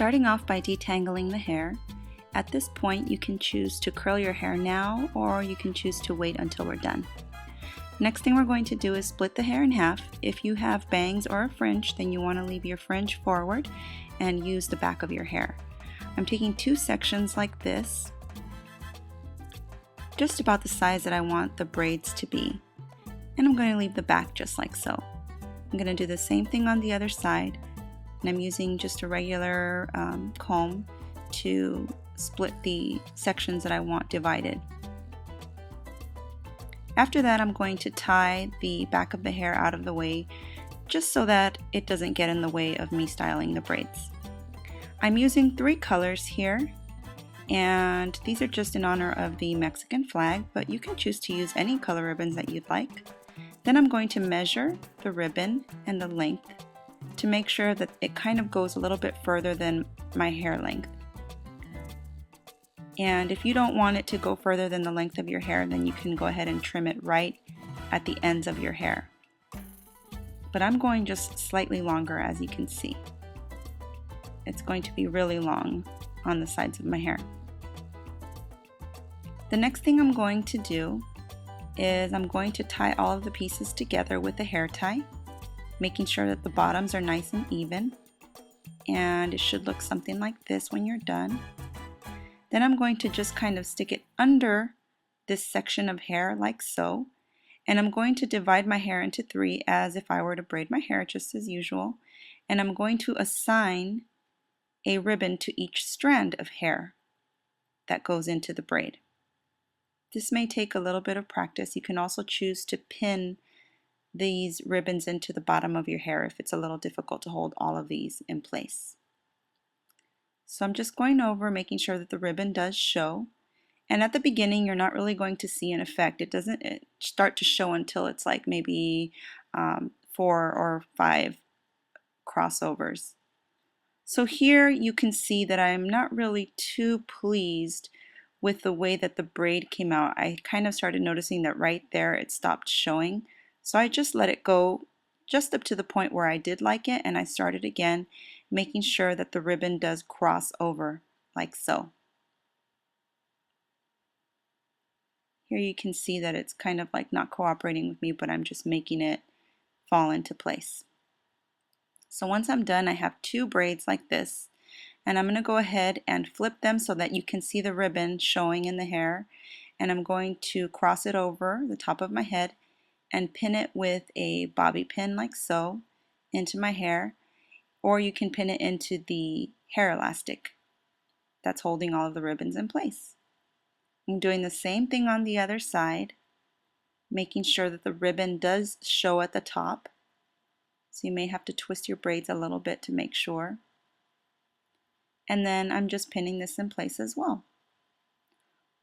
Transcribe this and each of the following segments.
starting off by detangling the hair. At this point, you can choose to curl your hair now, or you can choose to wait until we're done. Next thing we're going to do is split the hair in half. If you have bangs or a fringe, then you want to leave your fringe forward and use the back of your hair. I'm taking two sections like this, just about the size that I want the braids to be. And I'm going to leave the back just like so. I'm going to do the same thing on the other side, and I'm using just a regular comb to split the sections that I want divided. After that, I'm going to tie the back of the hair out of the way, just so that it doesn't get in the way of me styling the braids. I'm using 3 colors here, and these are just in honor of the Mexican flag, but you can choose to use any color ribbons that you'd like. Then I'm going to measure the ribbon and the length to make sure that it kind of goes a little bit further than my hair length. And if you don't want it to go further than the length of your hair, then you can go ahead and trim it right at the ends of your hair. But I'm going just slightly longer, as you can see. It's going to be really long on the sides of my hair. The next thing I'm going to do is I'm going to tie all of the pieces together with a hair tie, making sure that the bottoms are nice and even. And it should look something like this when you're done. Then I'm going to just kind of stick it under this section of hair like so. And I'm going to divide my hair into 3 as if I were to braid my hair just as usual. And I'm going to assign a ribbon to each strand of hair that goes into the braid. This may take a little bit of practice. You can also choose to pin these ribbons into the bottom of your hair if it's a little difficult to hold all of these in place. So I'm just going over, making sure that the ribbon does show. And at the beginning, you're not really going to see an effect. It doesn't start to show until it's like maybe 4 or 5 crossovers. So here you can see that I'm not really too pleased with the way that the braid came out. I kind of started noticing that right there it stopped showing. So I just let it go just up to the point where I did like it, and I started again, making sure that the ribbon does cross over like so. Here you can see that it's kind of like not cooperating with me, but I'm just making it fall into place. So once I'm done, I have 2 braids like this, and I'm going to go ahead and flip them so that you can see the ribbon showing in the hair, and I'm going to cross it over the top of my head and pin it with a bobby pin like so into my hair, or you can pin it into the hair elastic that's holding all of the ribbons in place. I'm doing the same thing on the other side, making sure that the ribbon does show at the top. So you may have to twist your braids a little bit to make sure. And then I'm just pinning this in place as well.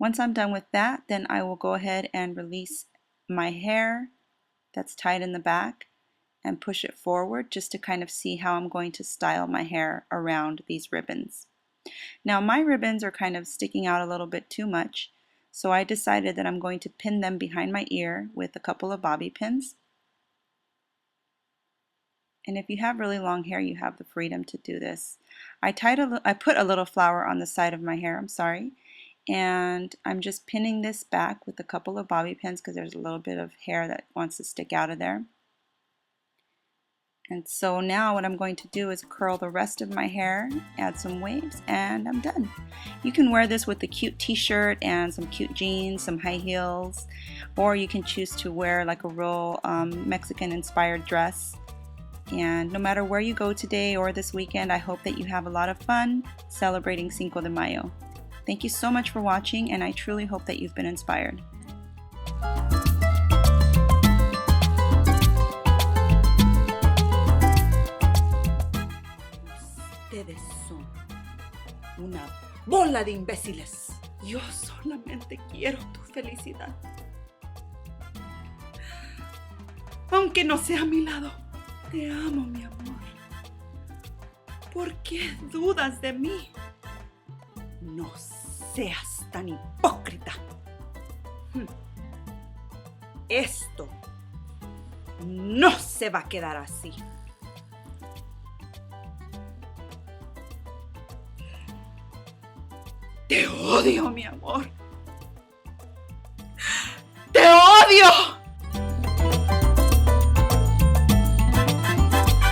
Once I'm done with that, then I will go ahead and release my hair that's tied in the back and push it forward just to kind of see how I'm going to style my hair around these ribbons. Now my ribbons are kind of sticking out a little bit too much, so I decided that I'm going to pin them behind my ear with a couple of bobby pins. And if you have really long hair, you have the freedom to do this. I put a little flower on the side of my hair, and I'm just pinning this back with a couple of bobby pins because there's a little bit of hair that wants to stick out of there. And so now what I'm going to do is curl the rest of my hair, add some waves, and I'm done. You can wear this with a cute t-shirt and some cute jeans, some high heels, or you can choose to wear like a real Mexican inspired dress. And no matter where you go today or this weekend, I hope that you have a lot of fun celebrating Cinco de Mayo. Thank you so much for watching, and I truly hope that you've been inspired. Ustedes son una bola de imbéciles. Yo solamente quiero tu felicidad. Aunque no sea a mi lado, te amo, mi amor. ¿Por qué dudas de mí? No seas tan hipócrita. Esto no se va a quedar así. Te odio, mi amor. Te odio.